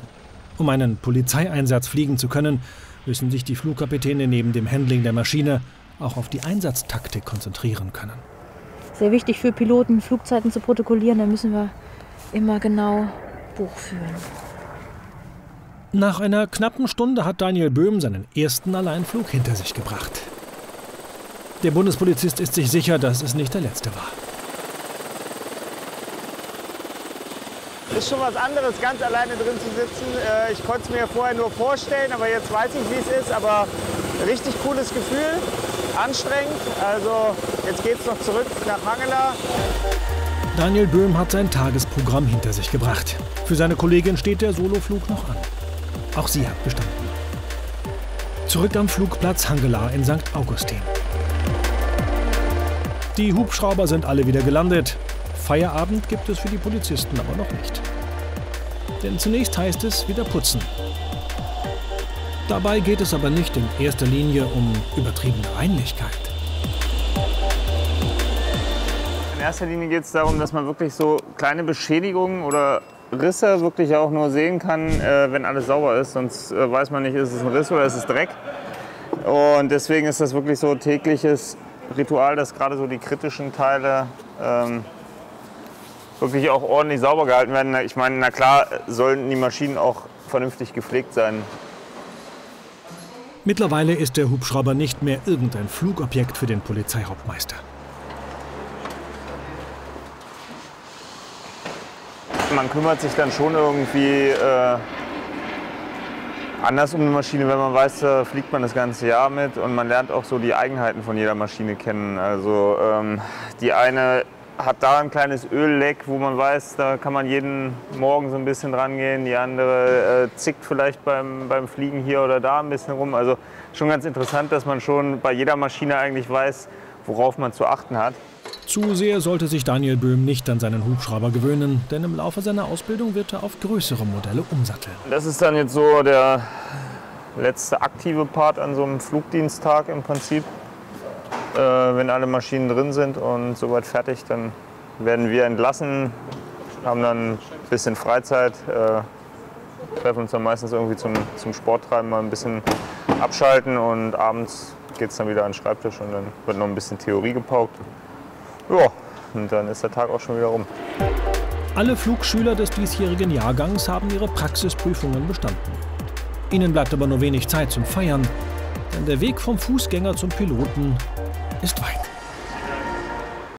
[SPEAKER 1] Um einen Polizeieinsatz fliegen zu können, müssen sich die Flugkapitäne neben dem Handling der Maschine auch auf die Einsatztaktik konzentrieren können.
[SPEAKER 3] Sehr wichtig für Piloten, Flugzeiten zu protokollieren, da müssen wir immer genau Buch führen.
[SPEAKER 1] Nach einer knappen Stunde hat Daniel Böhm seinen ersten Alleinflug hinter sich gebracht. Der Bundespolizist ist sich sicher, dass es nicht der letzte war.
[SPEAKER 2] Ist schon was anderes, ganz alleine drin zu sitzen. Ich konnte es mir vorher nur vorstellen, aber jetzt weiß ich, wie es ist. Aber richtig cooles Gefühl, anstrengend. Also jetzt geht es noch zurück nach Hangela.
[SPEAKER 1] Daniel Böhm hat sein Tagesprogramm hinter sich gebracht. Für seine Kollegin steht der Soloflug noch an. Auch sie hat bestanden. Zurück am Flugplatz Hangela in St. Augustin. Die Hubschrauber sind alle wieder gelandet. Feierabend gibt es für die Polizisten aber noch nicht. Denn zunächst heißt es wieder putzen. Dabei geht es aber nicht in erster Linie um übertriebene Reinlichkeit.
[SPEAKER 2] In erster Linie geht es darum, dass man wirklich so kleine Beschädigungen oder Risse wirklich auch nur sehen kann, wenn alles sauber ist. Sonst weiß man nicht, ist es ein Riss oder ist es Dreck. Und deswegen ist das wirklich so ein tägliches Ritual, dass gerade so die kritischen Teile wirklich auch ordentlich sauber gehalten werden. Ich meine, na klar, sollen die Maschinen auch vernünftig gepflegt sein.
[SPEAKER 1] Mittlerweile ist der Hubschrauber nicht mehr irgendein Flugobjekt für den Polizeihauptmeister.
[SPEAKER 2] Man kümmert sich dann schon irgendwie anders um eine Maschine, wenn man weiß, da fliegt man das ganze Jahr mit und man lernt auch so die Eigenheiten von jeder Maschine kennen. Also die eine hat da ein kleines Ölleck, wo man weiß, da kann man jeden Morgen so ein bisschen dran gehen. Die andere zickt vielleicht beim Fliegen hier oder da ein bisschen rum. Also schon ganz interessant, dass man schon bei jeder Maschine eigentlich weiß, worauf man zu achten hat.
[SPEAKER 1] Zu sehr sollte sich Daniel Böhm nicht an seinen Hubschrauber gewöhnen, denn im Laufe seiner Ausbildung wird er auf größere Modelle umsatteln.
[SPEAKER 2] Das ist dann jetzt so der letzte aktive Part an so einem Flugdiensttag im Prinzip. Wenn alle Maschinen drin sind und soweit fertig, dann werden wir entlassen, haben dann ein bisschen Freizeit, treffen uns dann meistens irgendwie zum Sporttreiben, mal ein bisschen abschalten und abends geht es dann wieder an den Schreibtisch und dann wird noch ein bisschen Theorie gepaukt. Ja, und dann ist der Tag auch schon wieder rum.
[SPEAKER 1] Alle Flugschüler des diesjährigen Jahrgangs haben ihre Praxisprüfungen bestanden. Ihnen bleibt aber nur wenig Zeit zum Feiern, denn der Weg vom Fußgänger zum Piloten ist weit.